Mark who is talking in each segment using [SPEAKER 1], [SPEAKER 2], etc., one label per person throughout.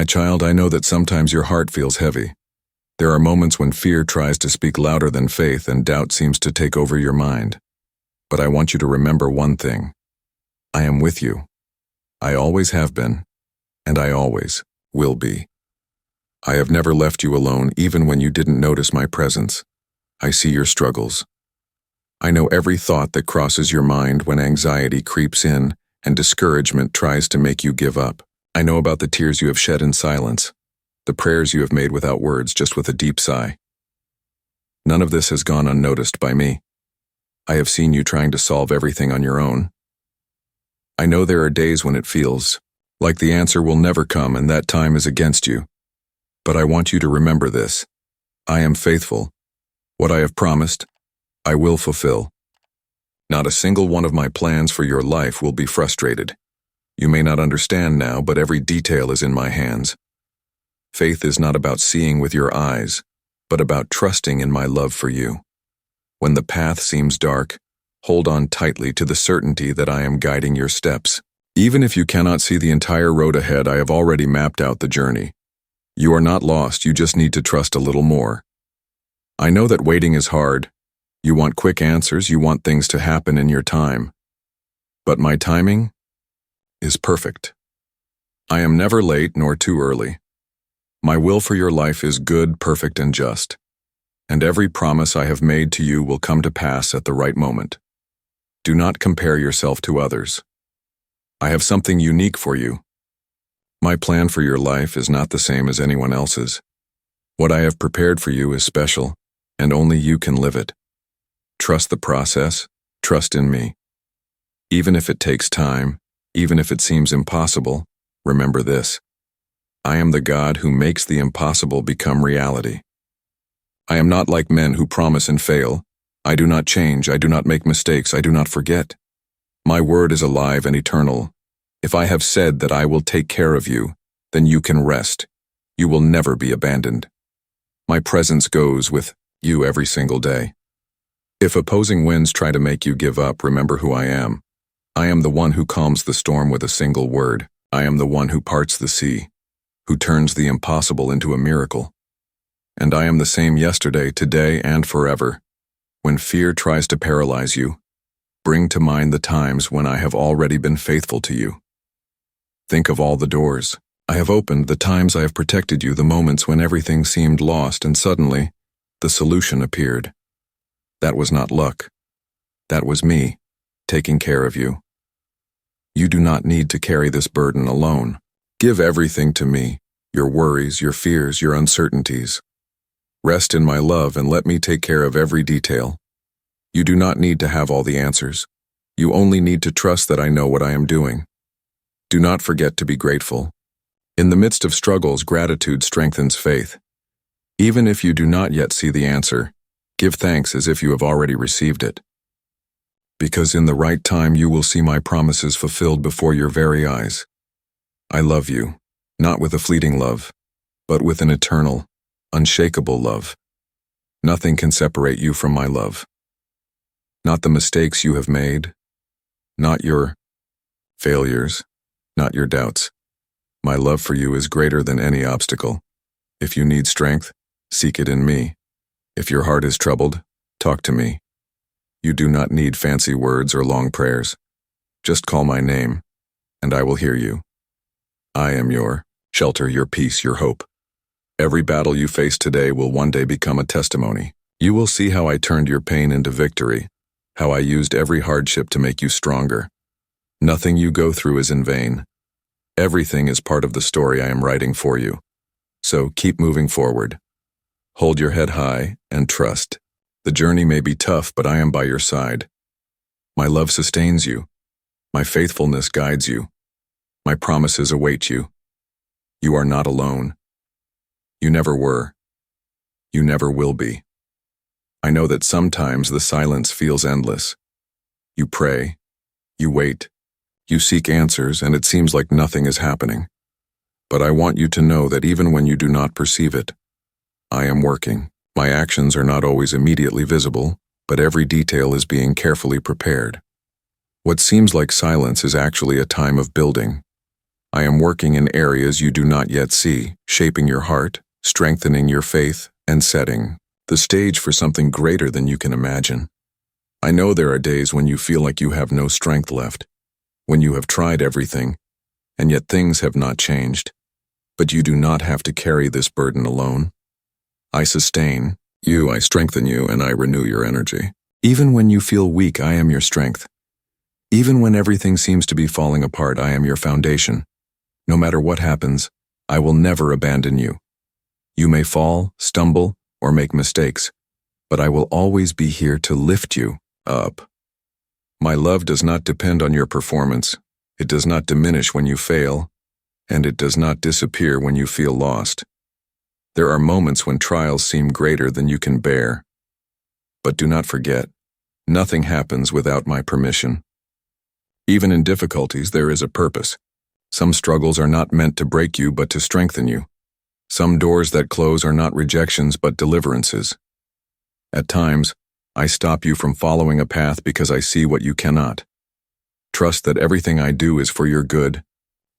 [SPEAKER 1] My child, I know that sometimes your heart feels heavy. There are moments when fear tries to speak louder than faith and doubt seems to take over your mind. But I want you to remember one thing. I am with you. I always have been, and I always will be. I have never left you alone, even when you didn't notice my presence. I see your struggles. I know every thought that crosses your mind when anxiety creeps in and discouragement tries to make you give up. I know about the tears you have shed in silence, the prayers you have made without words, just with a deep sigh. None of this has gone unnoticed by me. I have seen you trying to solve everything on your own. I know there are days when it feels like the answer will never come and that time is against you. But I want you to remember this. I am faithful. What I have promised, I will fulfill. Not a single one of my plans for your life will be frustrated. You may not understand now, but every detail is in my hands. Faith is not about seeing with your eyes, but about trusting in my love for you. When the path seems dark, hold on tightly to the certainty that I am guiding your steps. Even if you cannot see the entire road ahead, I have already mapped out the journey. You are not lost, you just need to trust a little more. I know that waiting is hard. You want quick answers, you want things to happen in your time. But my timing is perfect. I am never late nor too early. My will for your life is good, perfect, and just. And every promise I have made to you will come to pass at the right moment. Do not compare yourself to others. I have something unique for you. My plan for your life is not the same as anyone else's. What I have prepared for you is special, and only you can live it. Trust the process, trust in me. Even if it takes time, even if it seems impossible, remember this. I am the God who makes the impossible become reality. I am not like men who promise and fail. I do not change, I do not make mistakes, I do not forget. My word is alive and eternal. If I have said that I will take care of you, then you can rest. You will never be abandoned. My presence goes with you every single day. If opposing winds try to make you give up, remember who I am. I am the one who calms the storm with a single word. I am the one who parts the sea, who turns the impossible into a miracle. And I am the same yesterday, today, and forever. When fear tries to paralyze you, bring to mind the times when I have already been faithful to you. Think of all the doors I have opened, the times I have protected you, the moments when everything seemed lost and suddenly the solution appeared. That was not luck. That was me, taking care of you. You do not need to carry this burden alone. Give everything to me, your worries, your fears, your uncertainties. Rest in my love and let me take care of every detail. You do not need to have all the answers. You only need to trust that I know what I am doing. Do not forget to be grateful. In the midst of struggles, gratitude strengthens faith. Even if you do not yet see the answer, give thanks as if you have already received it. Because in the right time you will see my promises fulfilled before your very eyes. I love you, not with a fleeting love, but with an eternal, unshakable love. Nothing can separate you from my love. Not the mistakes you have made, not your failures, not your doubts. My love for you is greater than any obstacle. If you need strength, seek it in me. If your heart is troubled, talk to me. You do not need fancy words or long prayers. Just call my name, and I will hear you. I am your shelter, your peace, your hope. Every battle you face today will one day become a testimony. You will see how I turned your pain into victory, how I used every hardship to make you stronger. Nothing you go through is in vain. Everything is part of the story I am writing for you. So keep moving forward. Hold your head high and trust. The journey may be tough, but I am by your side. My love sustains you. My faithfulness guides you. My promises await you. You are not alone. You never were. You never will be. I know that sometimes the silence feels endless. You pray, you wait, you seek answers, and it seems like nothing is happening. But I want you to know that even when you do not perceive it, I am working. My actions are not always immediately visible, but every detail is being carefully prepared. What seems like silence is actually a time of building. I am working in areas you do not yet see, shaping your heart, strengthening your faith, and setting the stage for something greater than you can imagine. I know there are days when you feel like you have no strength left, when you have tried everything, and yet things have not changed. But you do not have to carry this burden alone. I sustain you, I strengthen you, and I renew your energy. Even when you feel weak, I am your strength. Even when everything seems to be falling apart, I am your foundation. No matter what happens, I will never abandon you. You may fall, stumble, or make mistakes, but I will always be here to lift you up. My love does not depend on your performance. It does not diminish when you fail, and it does not disappear when you feel lost. There are moments when trials seem greater than you can bear. But do not forget, nothing happens without my permission. Even in difficulties, there is a purpose. Some struggles are not meant to break you, but to strengthen you. Some doors that close are not rejections, but deliverances. At times, I stop you from following a path because I see what you cannot. Trust that everything I do is for your good,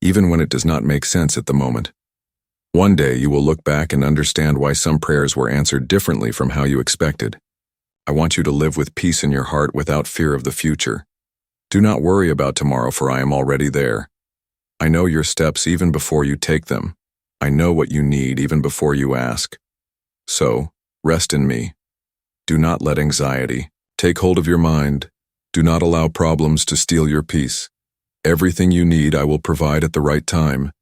[SPEAKER 1] even when it does not make sense at the moment. One day you will look back and understand why some prayers were answered differently from how you expected. I want you to live with peace in your heart without fear of the future. Do not worry about tomorrow, for I am already there. I know your steps even before you take them. I know what you need even before you ask. So, rest in me. Do not let anxiety take hold of your mind. Do not allow problems to steal your peace. Everything you need I will provide at the right time.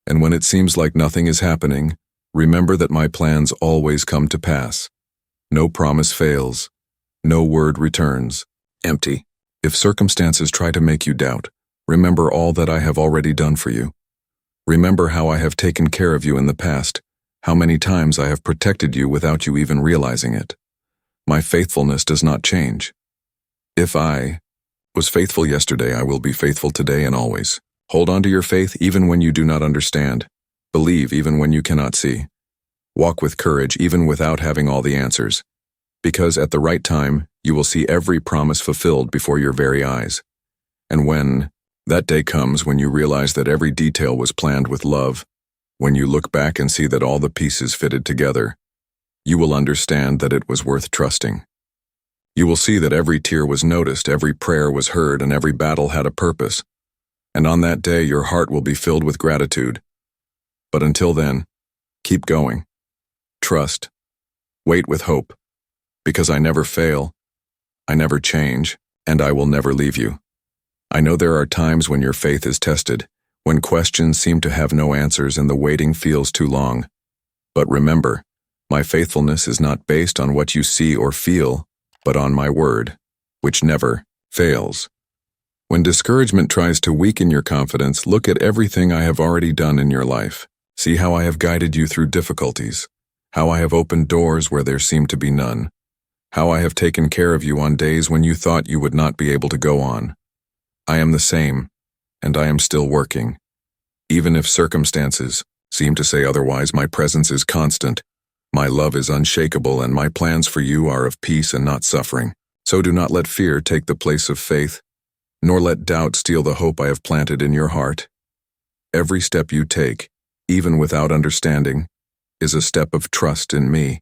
[SPEAKER 1] And when it seems like nothing is happening, remember that my plans always come to pass. No promise fails. No word returns empty. If circumstances try to make you doubt, remember all that I have already done for you. Remember how I have taken care of you in the past, how many times I have protected you without you even realizing it. My faithfulness does not change. If I was faithful yesterday, I will be faithful today and always. Hold on to your faith even when you do not understand. Believe even when you cannot see. Walk with courage even without having all the answers. Because at the right time, you will see every promise fulfilled before your very eyes. And when that day comes, when you realize that every detail was planned with love, when you look back and see that all the pieces fitted together, you will understand that it was worth trusting. You will see that every tear was noticed, every prayer was heard, and every battle had a purpose. And on that day, your heart will be filled with gratitude. But until then, keep going. Trust. Wait with hope. Because I never fail, I never change, and I will never leave you. I know there are times when your faith is tested, when questions seem to have no answers and the waiting feels too long. But remember, my faithfulness is not based on what you see or feel, but on my word, which never fails. When discouragement tries to weaken your confidence, look at everything I have already done in your life. See how I have guided you through difficulties, how I have opened doors where there seemed to be none, how I have taken care of you on days when you thought you would not be able to go on. I am the same, and I am still working. Even if circumstances seem to say otherwise, my presence is constant. My love is unshakable, and my plans for you are of peace and not suffering. So do not let fear take the place of faith, nor let doubt steal the hope I have planted in your heart. Every step you take, even without understanding, is a step of trust in me.